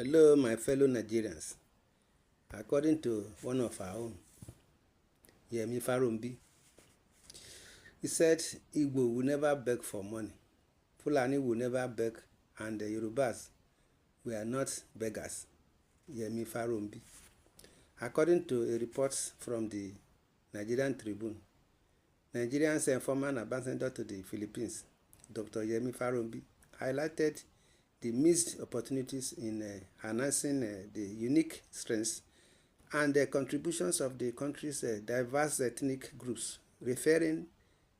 Hello, my fellow Nigerians. According to one of our own, Yemi Faronbi, he said Igbo will never beg for money. Fulani will never beg, and the Yorubas were not beggars. Yemi Faronbi. According to a report from the Nigerian Tribune, Nigerian's former ambassador to the Philippines, Dr. Yemi Faronbi, highlighted the missed opportunities in harnessing the unique strengths and the contributions of the country's diverse ethnic groups, referring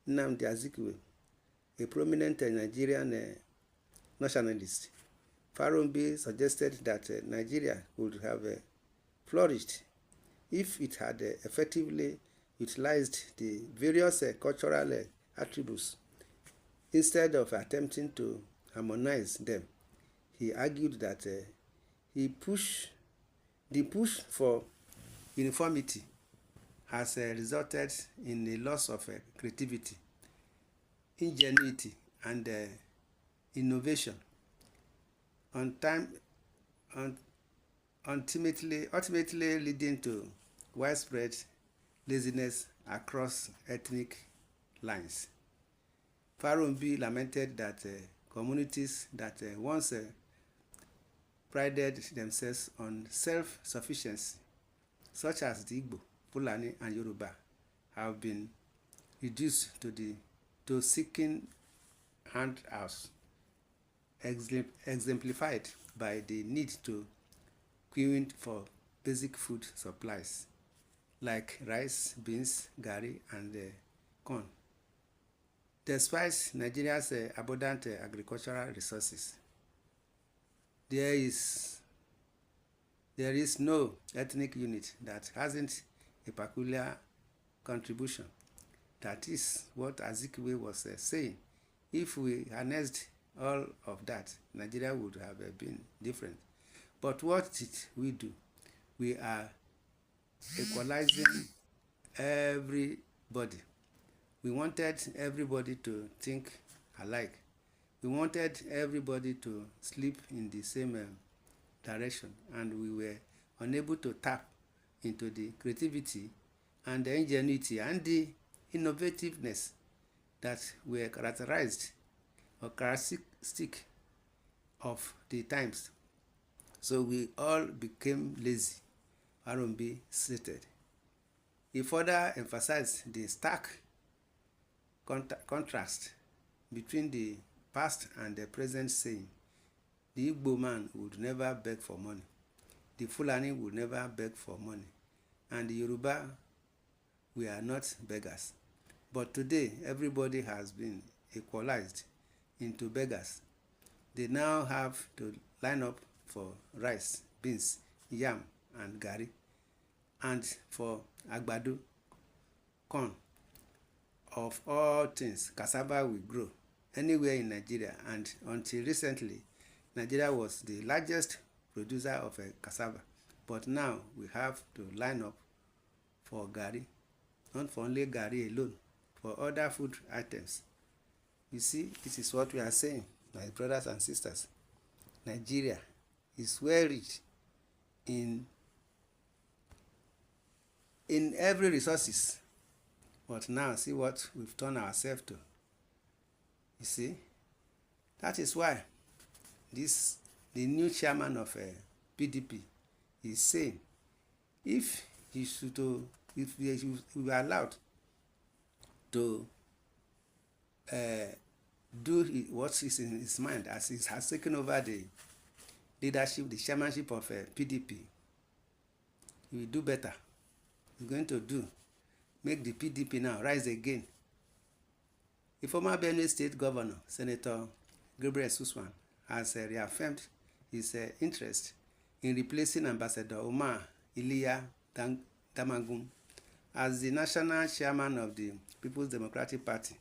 Nnamdi Azikiwe, a prominent Nigerian nationalist. Faronbi suggested that Nigeria would have flourished if it had effectively utilized the various cultural attributes instead of attempting to harmonize them. He argued that the push for uniformity has resulted in a loss of creativity, ingenuity, and innovation, ultimately leading to widespread laziness across ethnic lines. Faronbi lamented that communities that once prided themselves on self-sufficiency, such as the Igbo, Fulani, and Yoruba, have been reduced to seeking handouts, exemplified by the need to queuing for basic food supplies like rice, beans, garri, and corn. Despite Nigeria's abundant agricultural resources, there is no ethnic unit that hasn't a peculiar contribution. That is what Azikiwe was saying. If we harnessed all of that, Nigeria would have been different. But what did we do? We are equalizing everybody. We wanted everybody to think alike. We wanted everybody to sleep in the same direction, and we were unable to tap into the creativity and the ingenuity and the innovativeness that were characteristic of the times. So we all became lazy, Faronbi stated. He further emphasized the stark contrast between the past and the present, saying the Igbo man would never beg for money, the Fulani would never beg for money, and the Yoruba were not beggars. But today, everybody has been equalized into beggars. They now have to line up for rice, beans, yam, and garri, and for agbado, corn. Of all things, cassava will grow anywhere in Nigeria, and until recently, Nigeria was the largest producer of cassava. But now we have to line up for garri, not for only garri alone, for other food items. You see, this is what we are saying, my brothers and sisters. Nigeria is well rich in every resources. But now see what we've turned ourselves to. You see, that is why the new chairman of PDP is saying if we were allowed to do what is in his mind, as he has taken over the leadership, the chairmanship of PDP, he will do better. He's going to make the PDP now rise again. The former Benue State Governor, Senator Gabriel Suswan, has reaffirmed his interest in replacing Ambassador Omar Iliya Damagum as the national chairman of the People's Democratic Party.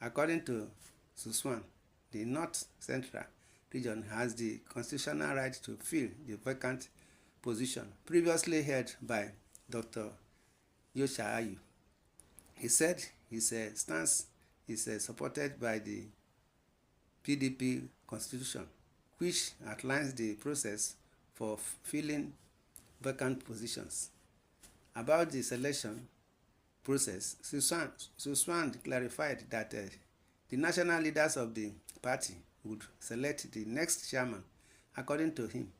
According to Suswan, the North Central region has the constitutional right to fill the vacant position previously held by Dr. Yosha. He said his stance is supported by the PDP constitution, which outlines the process for filling vacant positions. About the selection process, Suswan clarified that the national leaders of the party would select the next chairman. According to him,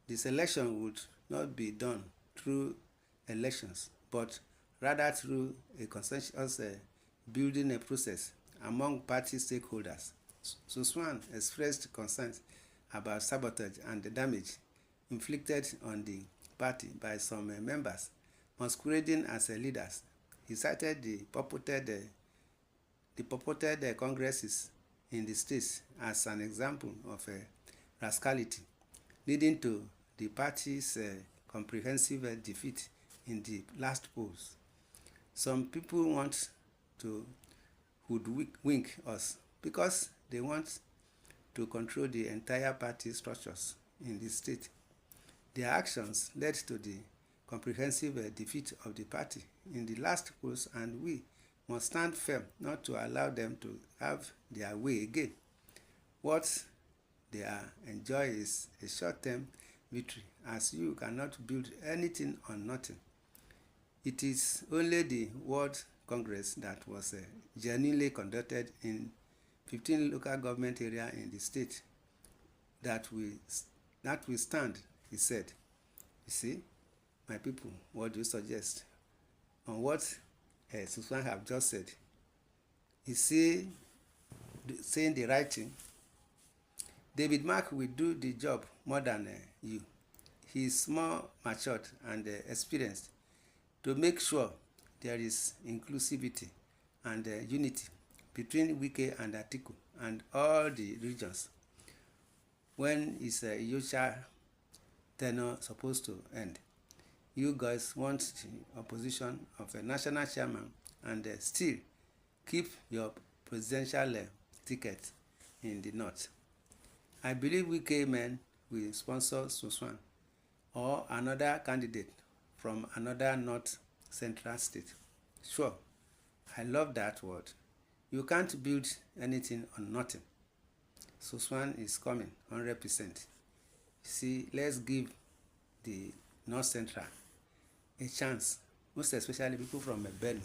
the selection would not be done through elections, but rather through a consensus building a process among party stakeholders. Suswan expressed concerns about sabotage and the damage inflicted on the party by some members masquerading as leaders. He cited the purported congresses in the states as an example of rascality, leading to the party's comprehensive defeat in the last polls. Some people want to hoodwink us because they want to control the entire party structures in the state. Their actions led to the comprehensive defeat of the party in the last polls, and we must stand firm not to allow them to have their way again. What they are enjoying is a short-term victory, as you cannot build anything on nothing. It is only the World Congress that was genuinely conducted in 15 local government areas in the state that we stand, he said. You see, my people, what do you suggest on what Suswan have just said? Is he saying the right thing? David Mark will do the job more than you. He is more matured and experienced to make sure there is inclusivity and unity between Wike and Atiku and all the regions. When is Yosha tenure supposed to end? You guys want the opposition of a national chairman and still keep your presidential ticket in the north. I believe Wike men will sponsor Suswan or another candidate from another north central state. Sure, I love that word. You can't build anything on nothing. Suswan is coming 100%. See, let's give the north central a chance, most especially people from Benue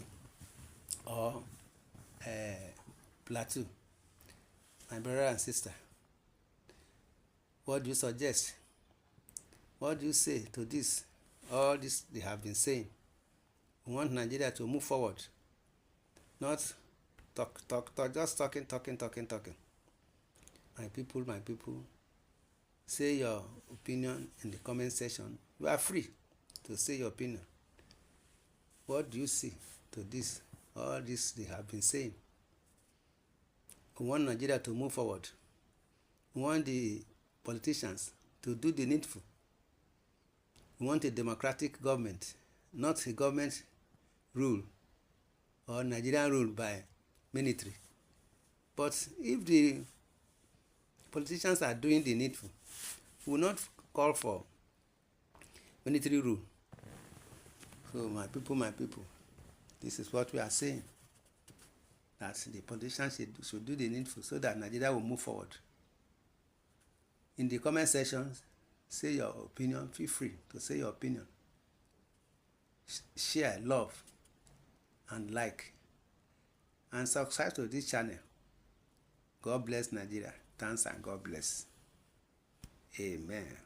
or Plateau. My brother and sister, what do you suggest? What do you say to this? All this they have been saying. We want Nigeria to move forward, not talk, just talking. My people, say your opinion in the comment section. You are free to say your opinion. What do you see to this? All this they have been saying. We want Nigeria to move forward. We want the politicians to do the needful. We want a democratic government, not a government rule or Nigerian rule by military. But if the politicians are doing the needful, we will not call for military rule. So my people, this is what we are saying, that the politicians should do the needful so that Nigeria will move forward. In the comment section, say your opinion. Feel free to say your opinion. Share, love, and like. And subscribe to this channel. God bless Nigeria. Thanks and God bless. Amen.